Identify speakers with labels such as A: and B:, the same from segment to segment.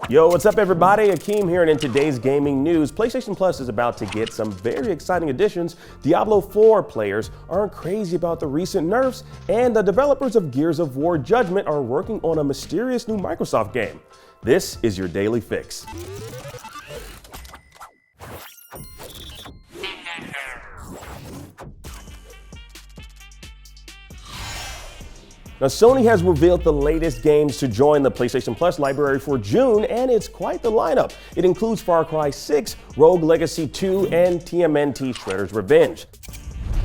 A: Yo, what's up everybody? Akeem here, and in today's gaming news, PlayStation Plus is about to get some very exciting additions. Diablo 4 players aren't crazy about the recent nerfs, and the developers of Gears of War Judgment are working on a mysterious new Microsoft game. This is your daily fix. Now, Sony has revealed the latest games to join the PlayStation Plus library for June, and it's quite the lineup. It includes Far Cry 6, Rogue Legacy 2, and TMNT Shredder's Revenge.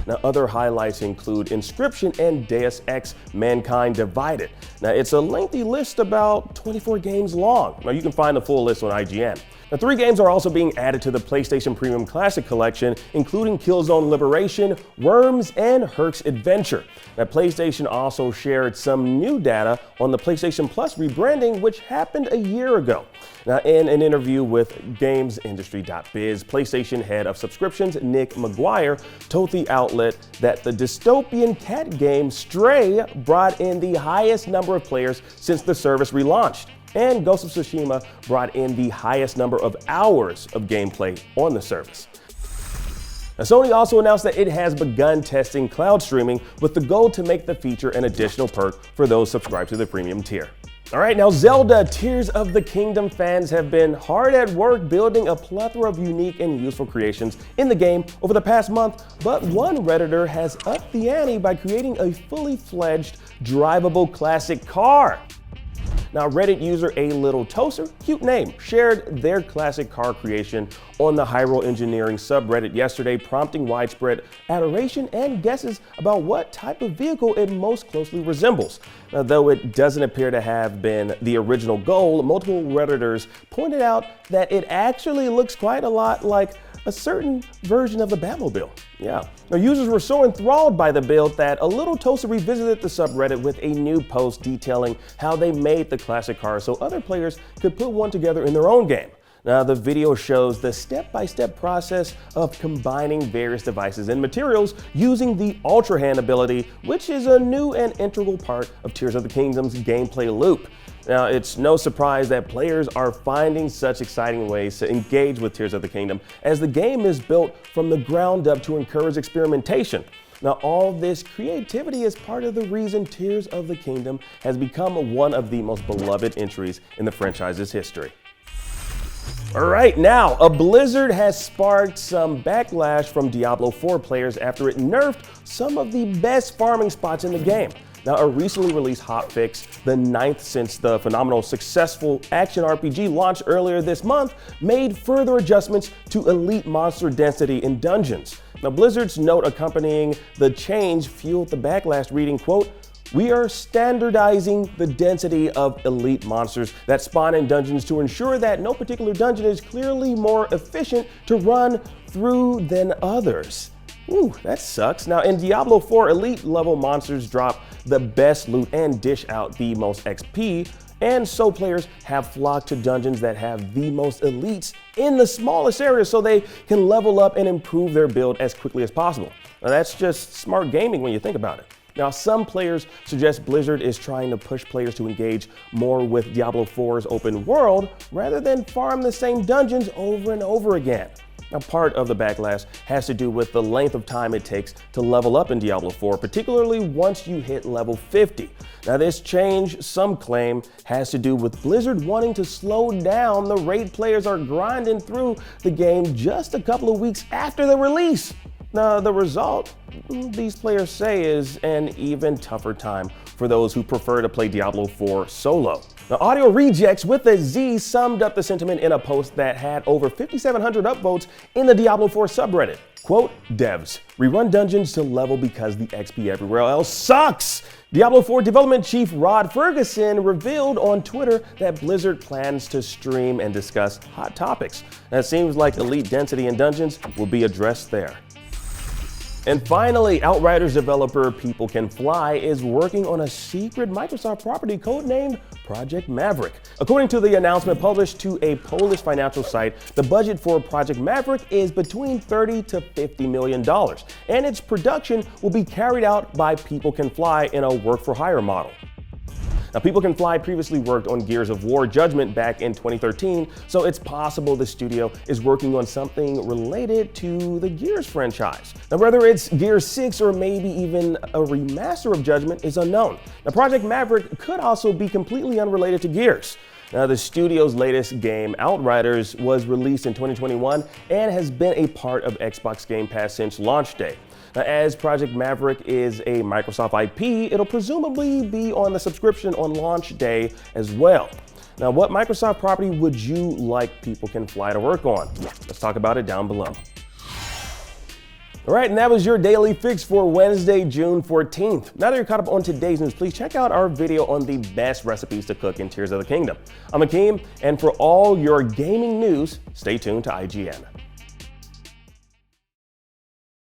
A: Now, other highlights include Inscryption and Deus Ex Mankind Divided. Now, it's a lengthy list, about 24 games long. Now, you can find the full list on IGN. Now, 3 games are also being added to the PlayStation Premium Classic Collection, including Killzone Liberation, Worms, and Herc's Adventure. Now, PlayStation also shared some new data on the PlayStation Plus rebranding, which happened a year ago. Now, in an interview with GamesIndustry.biz, PlayStation head of subscriptions Nick McGuire told the outlet that the dystopian cat game Stray brought in the highest number of players since the service relaunched. And Ghost of Tsushima brought in the highest number of hours of gameplay on the service. Now, Sony also announced that it has begun testing cloud streaming with the goal to make the feature an additional perk for those subscribed to the premium tier. All right, now Zelda Tears of the Kingdom fans have been hard at work building a plethora of unique and useful creations in the game over the past month, but one Redditor has upped the ante by creating a fully fledged drivable classic car. Now, Reddit user A Little Toaster, cute name, shared their classic car creation on the Hyrule Engineering subreddit yesterday, prompting widespread adoration and guesses about what type of vehicle it most closely resembles. Now, though it doesn't appear to have been the original goal, multiple Redditors pointed out that it actually looks quite a lot like a certain version of the Batmobile. Yeah. Now, users were so enthralled by the build that A Little Toaster revisited the subreddit with a new post detailing how they made the classic car so other players could put one together in their own game. Now, the video shows the step-by-step process of combining various devices and materials using the Ultra Hand ability, which is a new and integral part of Tears of the Kingdom's gameplay loop. Now, it's no surprise that players are finding such exciting ways to engage with Tears of the Kingdom, as the game is built from the ground up to encourage experimentation. Now, all this creativity is part of the reason Tears of the Kingdom has become one of the most beloved entries in the franchise's history. All right, now, a blizzard has sparked some backlash from Diablo 4 players after it nerfed some of the best farming spots in the game. Now, a recently released hotfix, the 9th since the phenomenal successful action RPG launched earlier this month, made further adjustments to elite monster density in dungeons. Now, Blizzard's note accompanying the change fueled the backlash, reading, quote, "We are standardizing the density of elite monsters that spawn in dungeons to ensure that no particular dungeon is clearly more efficient to run through than others." Ooh, that sucks. Now, in Diablo 4, elite level monsters drop the best loot and dish out the most XP, and so players have flocked to dungeons that have the most elites in the smallest areas so they can level up and improve their build as quickly as possible. Now, that's just smart gaming when you think about it. Now, some players suggest Blizzard is trying to push players to engage more with Diablo 4's open world rather than farm the same dungeons over and over again. Now, part of the backlash has to do with the length of time it takes to level up in Diablo 4, particularly once you hit level 50. Now, this change, some claim, has to do with Blizzard wanting to slow down the rate players are grinding through the game just a couple of weeks after the release. Now, the result, these players say, is an even tougher time for those who prefer to play Diablo 4 solo. Now, Audio Rejects with a Z summed up the sentiment in a post that had over 5,700 upvotes in the Diablo 4 subreddit. Quote, "Devs, rerun dungeons to level because the XP everywhere else sucks." Diablo 4 development chief Rod Ferguson revealed on Twitter that Blizzard plans to stream and discuss hot topics. Now, it seems like elite density in dungeons will be addressed there. And finally, Outriders developer People Can Fly is working on a secret Microsoft property codenamed Project Maverick. According to the announcement published to a Polish financial site, the budget for Project Maverick is between $30 to $50 million, and its production will be carried out by People Can Fly in a work-for-hire model. Now, People Can Fly previously worked on Gears of War Judgment back in 2013, so it's possible the studio is working on something related to the Gears franchise. Now, whether it's Gears 6 or maybe even a remaster of Judgment is unknown. Now, Project Maverick could also be completely unrelated to Gears. Now, the studio's latest game, Outriders, was released in 2021 and has been a part of Xbox Game Pass since launch day. Now, as Project Maverick is a Microsoft IP, it'll presumably be on the subscription on launch day as well. Now, what Microsoft property would you like People Can Fly to work on? Let's talk about it down below. All right, and that was your daily fix for Wednesday, June 14th. Now that you're caught up on today's news, please check out our video on the best recipes to cook in Tears of the Kingdom. I'm Akeem, and for all your gaming news, stay tuned to IGN.